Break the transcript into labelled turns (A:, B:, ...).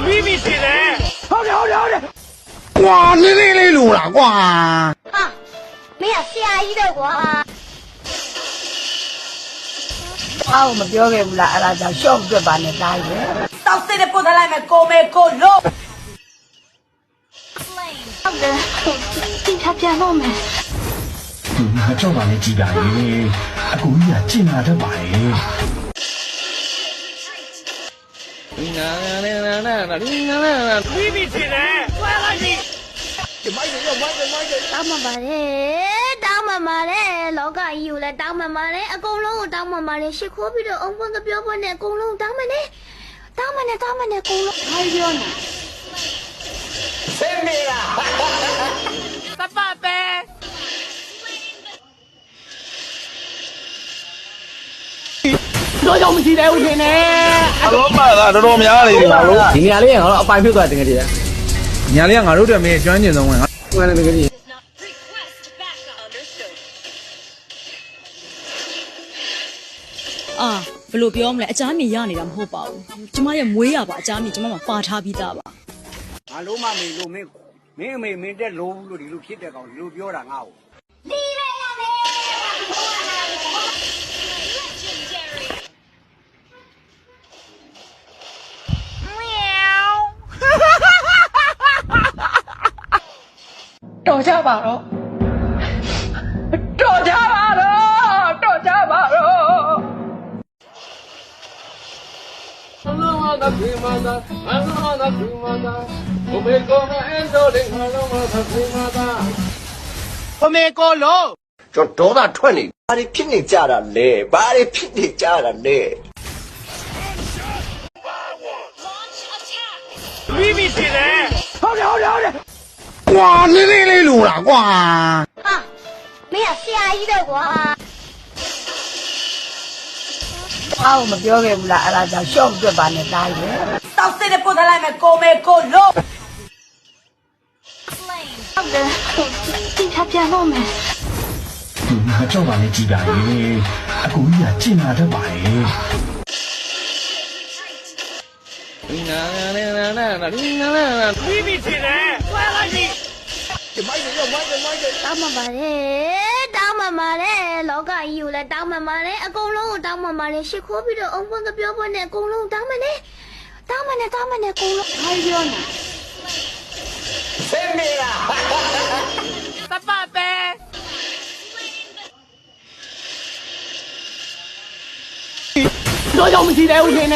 A: 咪咪起来！
B: 好的，好的，好的。哇，你录了，哇！
C: 啊，没有下一的我。
D: 我们表给不来了，叫小不把你打一
E: 到谁的不得来没够没够肉？
C: 好的，警察见我们。
B: 这把你几百耶，故意啊，进来这把耶。
A: 咪咪起来！快了你！
C: တောင်းမှပါတယ်တောင်းမှပါတယ်လောကကြီးကိုလည်းတောင်းမှပါတယ်အကုန်လုံးကိုတောင်းမှပါတယ်ရှ िख ိုးပြီးတော့အုံပွန်းကပြောပွန်းနဲ့အကုန်လုံးတောင်းမှနဲ့တောင်းမှနဲ့အကုန်လုံးဘာပြောနေ
E: 谁没啦？
A: 爸爸呗！
D: 多少我们期待我天呢？
F: တော်မှတ်တာတော်တော်များနေပြီငါတို့
D: ဒီနေရာလေးငါတို့အပိုင်ဖြုတ်သွားတယ်တကယ်ကြီး
F: ညာလေးကငါတို့တည်းမင်းကျွမ်းကျင်ဆုံးဝင်ငါ
D: မှန်တယ်တကယ်ကြီး
G: အာဘယ်လိုပြောမလဲအချားမြေရနေတာမဟုတ်ပါဘူးကျမရဲ့မွေးရပါအချားမြေကျမမှာပါထားပြီးသားပါ
H: ငါလုံးမမေလို့မင်းအမေမင်းတက်လုံးလို့ဒီလိုဖြစ်တဲ့ကောင်ဒီလိုပြောတာငါ့ကို
C: ဒီပဲရမယ်
D: တော်ကြပါတော့တော်ကြပါတော့တော်ကြပါတော့
A: 后面过路。
I: ကျွန်တော်ဒေါသထွက်နေဘာတွေဖြစ်နေကြတာလဲဘာတွေဖြစ်နေကြတာလဲ
A: 咪咪起来！
B: 好的，好的，好的。哇，你录了，哇！
C: 啊没有下一的我
D: 我们表给不来了，叫小不把你打一
E: 到谁的不得来没够没够肉？
C: 好的警察见我们
B: 这把你几百耶，故意啊，进来这把耶。
A: 咪咪起来！快了你！
C: တောင်းမှပါတယ်တောင်းမှပါတယ်လောကကြီးကိုလည်းတောင်းမှပါတယ်အကုန်လုံးကိုတောင်းမှပါတယ်ရှ िख ိုးပြီးတော့အုံပွန်းကပြောပွန်းနဲ့အကုန်လုံးတောင်းမှနဲ့အကုန်လုံးဘာပြောနေ
E: 谁没啦？
A: 爸爸呗！
D: 多少我们期待我天呢？